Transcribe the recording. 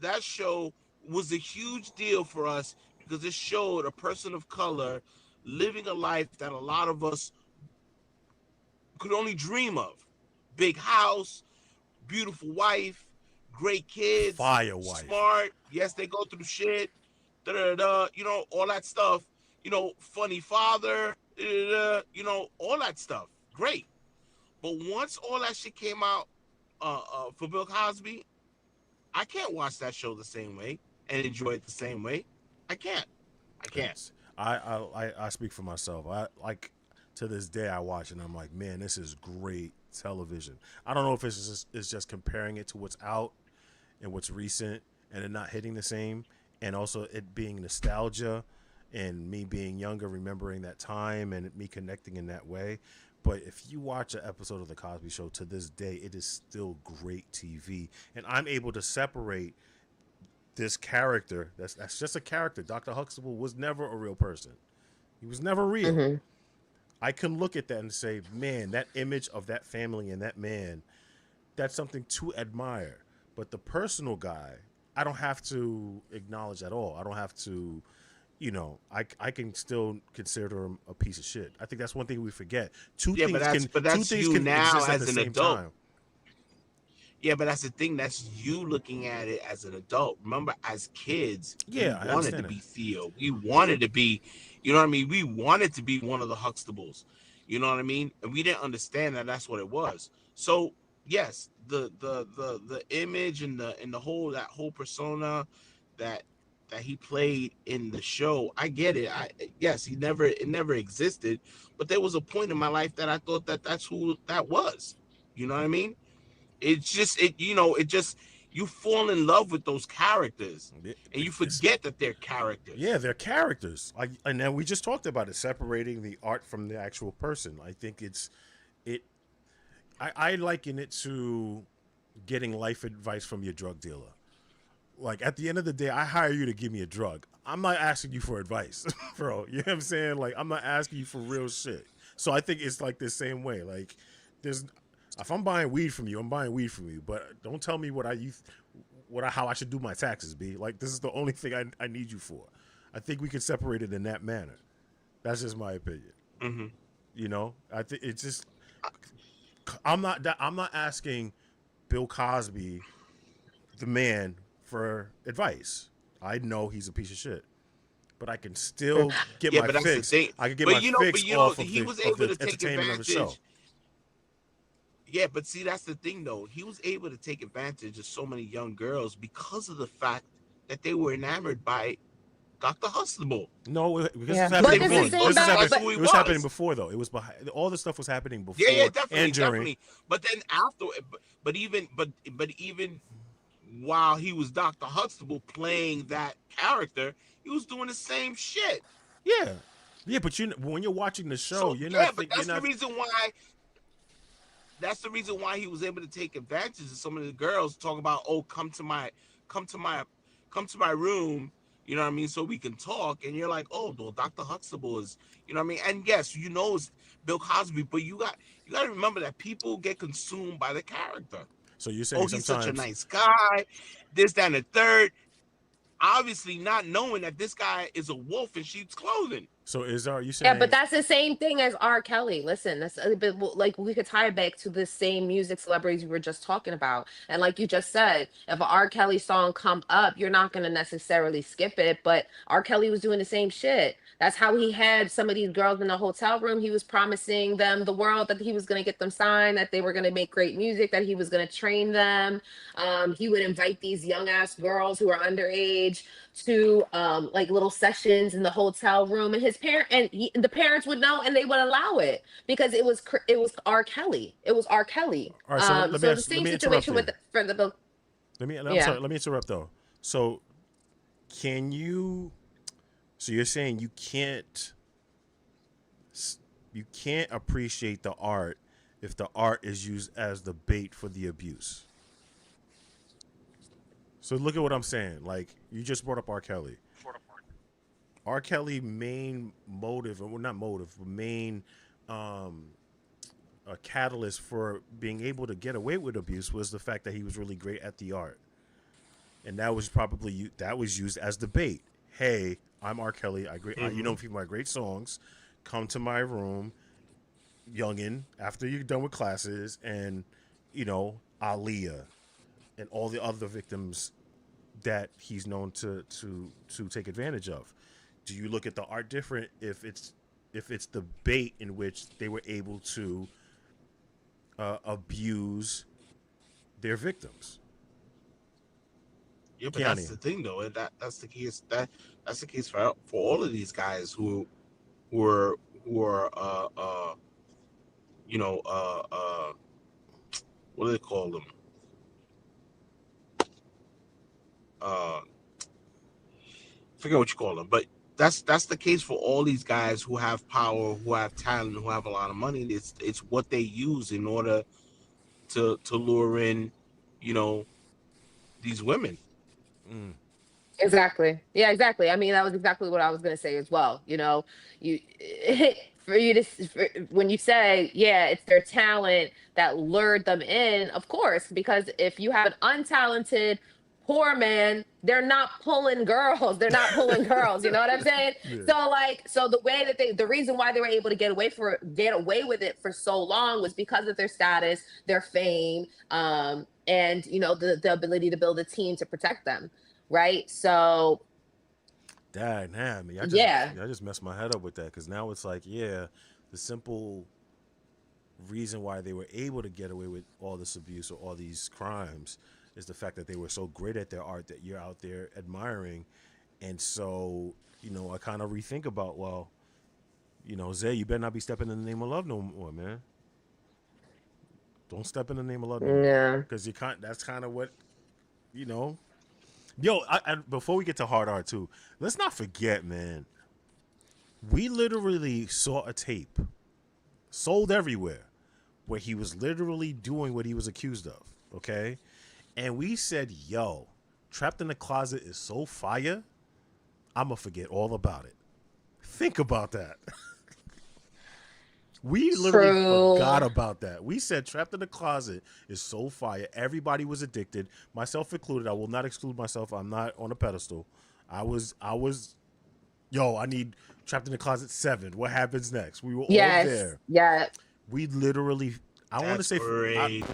that show was a huge deal for us because it showed a person of color living a life that a lot of us could only dream of. Big house, beautiful wife, great kids, Fire wife. smart. Yes, they go through shit, da da da. All that stuff. Funny father, da, da, da, all that stuff. Great. But once all that shit came out for Bill Cosby, I can't watch that show the same way and enjoy it the same way. I can't. I can't. It's I speak for myself. I like to this day I watch and I'm like, man, this is great television. I don't know if it's just comparing it to what's out and what's recent and it not hitting the same, and also it being nostalgia and me being younger, remembering that time and me connecting in that way. But if you watch an episode of the Cosby Show to this day, it is still great TV, and I'm able to separate this character. That's just a character. Dr. Huxtable was never a real person. He was never real. Mm-hmm. I can look at that and say, man, that image of that family and that man, that's something to admire. But the personal guy, I don't have to acknowledge at all. I don't have to, I can still consider him a piece of shit. I think that's one thing we forget. Yeah, but that's you now exist at the as an same adult. time. Yeah, but that's the thing. That's you looking at it as an adult. Remember, as kids, we Yeah, I wanted to understand be that. Theo. We wanted to be, We wanted to be one of the Huxtables. You know what I mean? And we didn't understand that that's what it was. So yes, the image and the whole that whole persona that that he played in the show, I get it. Yes, it never existed, but there was a point in my life that I thought that that's who that was. You know what I mean? It's just it just you fall in love with those characters and you It's forget that they're characters. Yeah, they're characters. And then we just talked about it, separating the art from the actual person. I think it. I liken it to getting life advice from your drug dealer. Like at the end of the day, I hire you to give me a drug. I'm not asking you for advice, bro. You know what I'm saying? Like I'm not asking you for real shit. So I think it's like the same way. Like there's, if I'm buying weed from you, I'm buying weed from you. But don't tell me how I should do my taxes, B. Like this is the only thing I need you for. I think we can separate it in that manner. That's just my opinion. Mm-hmm. I think it's just I'm not asking Bill Cosby, the man, for advice. I know he's a piece of shit, but I can still get Yeah, my but that's the fix. thing. I can get But my fix off he was of able the to take entertainment of the show. advantage. Yeah, but see, that's the thing, though. He was able to take advantage of so many young girls because of the fact that they were enamored by Dr. Hustlable. No, because it was Yeah, Because but happening they this is before. the really same thought This is that back. happening. that's But who he It was happening was. before though. It was behind. All the stuff was happening Yeah, before definitely, and during. definitely. But then after, but even while he was Dr. Huxtable playing that character, he was doing the same shit. Yeah, yeah. But when you're watching the show, So you're not yeah, but think you're not. that's the reason why he was able to take advantage of some of the girls talking about, oh, come to my come to my room, you know what I mean, so we can talk. And you're like, oh no, Dr. Huxtable is, you know what I mean? And yes, it's Bill Cosby, but you got to remember that people get consumed by the character. So you're Oh, saying he's such a sometimes. nice guy, this, that, and the third. Obviously not knowing that this guy is a wolf in sheep's clothing. So are you yeah, but saying? that's the same thing as R. Kelly. Listen, that's a bit like we could tie it back to the same music celebrities we were just talking about. And like you just said, if an R. Kelly song come up, you're not gonna necessarily skip it. But R. Kelly was doing the same shit. That's how he had some of these girls in the hotel room. He was promising them the world, that he was gonna get them signed, that they were gonna make great music, that he was gonna train them. He would invite these young ass girls who are underage to like little sessions in the hotel room, and the parents would know and they would allow it because it was R. Kelly. It was R. Kelly. All right. So So the let same me interrupt situation with you. for the bill. I'm Yeah. sorry. Let me interrupt though. So can you? So you're saying you can't appreciate the art if the art is used as the bait for the abuse. So look at what I'm saying. Like you just brought up R. Kelly. R. Kelly main motive, or well, not motive, but main um, catalyst for being able to get away with abuse was the fact that he was really great at the art. and that was probably that was used as the bait. Hey, I'm R. Kelly. You know, Mm-hmm. people my great songs. Come to my room, youngin. After you're done with classes, and you know, Aaliyah and all the other victims that he's known to take advantage of. Do you look at the art different if it's the bait in which they were able to abuse their victims? Yeah, but that's Keanu. the thing though. That's the case. That's the case for all of these guys who are who are you know what do they call them? Uh, forget what you call them, but that's the case for all these guys who have power, who have talent, who have a lot of money. It's what they use in order to lure in, you know, these women. Mm. Exactly. Yeah, exactly. I mean, that was exactly what I was going to say as well. You know, you for you to when you say, yeah, it's their talent that lured them in, of course, because if you have an untalented poor man, they're not pulling girls. They're not pulling girls. You know what I'm saying? Yeah. So like, so the way that the reason why they were able to get away with it for so long was because of their status, their fame, and you know, the ability to build a team to protect them, right? So Dang, man, I yeah, just messed my head up with that because now it's like, yeah, the simple reason why they were able to get away with all this abuse or all these crimes is the fact that they were so great at their art that you're out there admiring. And so, you know, I kind of rethink about, well, you know, Zay, you better not be stepping in the name of love no more, man. Don't step in the name of love no more, yeah. because you can't. That's kind of what, you know. Yo, before we get to hard art too, let's not forget, man. We literally saw a tape sold everywhere where he was literally doing what he was accused of. Okay, and we said, "Yo, Trapped in the Closet is so fire. I'ma forget all about it." Think about that. We literally forgot True. about that. We said Trapped in the Closet is so fire. Everybody was addicted, myself included. I will not exclude myself. I'm not on a pedestal. I was yo, I need Trapped in the Closet 7. What happens next? We were all Yes. there. Yeah. We literally I want to That's say I, great.